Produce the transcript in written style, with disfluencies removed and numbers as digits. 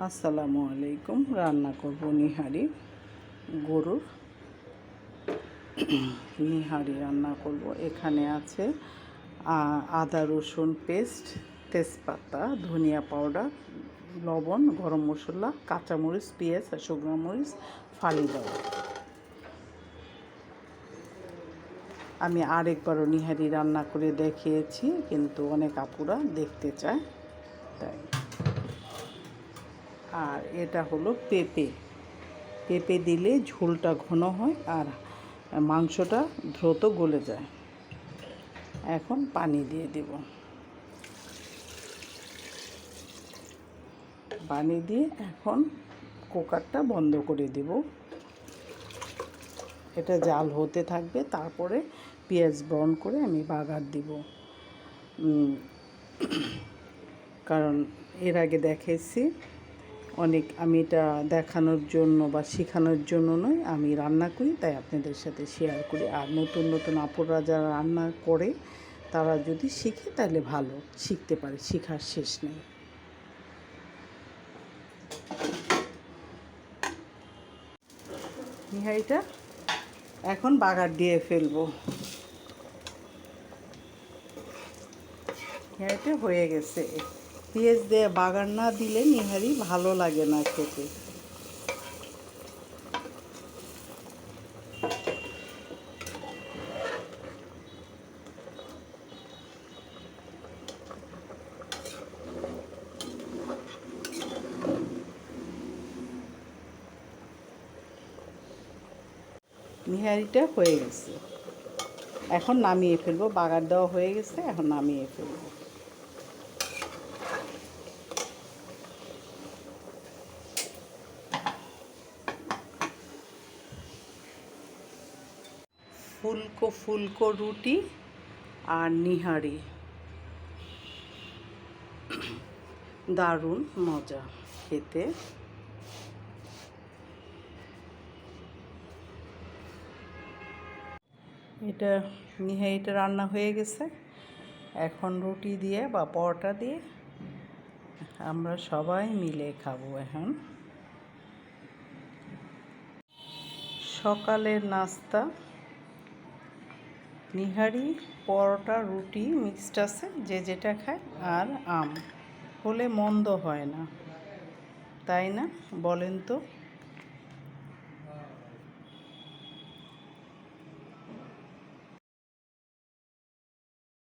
আসসালামু আলাইকুম। রান্না করব নিহারি, গরুর নিহারি রান্না করব। এখানে আছে আদা রসুন পেস্ট, তেজপাতা, ধনিয়া পাউডার, লবণ, গরম মশলা, কাঁচামরিচ, পেঁয়াজ আর শুকনো মরিচ ফালি দেওয়া। আমি আরেকবারও নিহারি রান্না করে দেখিয়েছি, কিন্তু অনেক আপুরা দেখতে চায় তাই। আর এটা হলো পেঁপে। পেঁপে দিলে ঝোলটা ঘন হয় আর মাংসটা দ্রুত গলে যায়। এখন পানি দিয়ে দেব। পানি দিয়ে এখন কুকারটা বন্ধ করে দেব। এটা জাল হতে থাকবে, তারপরে পেঁয়াজ ব্রাউন করে আমি বাগার দিব। কারণ এর আগে দেখেছি অনেক, আমি এটা দেখানোর জন্য বা শেখানোর জন্য নয়, আমি রান্না করি তাই আপনাদের সাথে শেয়ার করি। আর নতুন নতুন আপুরা যারা রান্না করে তারা যদি শিখে তাহলে ভালো, শিখতে পারে, শেখার শেষ নেই। নিহারিটা এখন বাগার দিয়ে ফেলবো। নিহারিটা হয়ে গেছে। পেঁয়াজ দিয়ে বাগার না দিলে নিহারি ভালো লাগে না খেতে। নিহারিটা হয়ে গেছে, এখন নামিয়ে ফেলবো। বাগার দেওয়া হয়ে গেছে, এখন নামিয়ে ফেলবো। ফুলকো ফুলকো রুটি আর নিহারি, দারুণ মজা খেতে। এটা নিহারিটা রান্না হয়ে গেছে। এখন রুটি দিয়ে বা পরোটা দিয়ে আমরা সবাই মিলে খাবো। এখন সকালের নাস্তা নিহারি, পরোটা, রুটি মিক্সড আছে, যে যেটা খায়, আর আম হলে মন্দ হয় না, তাই না বলেন তো?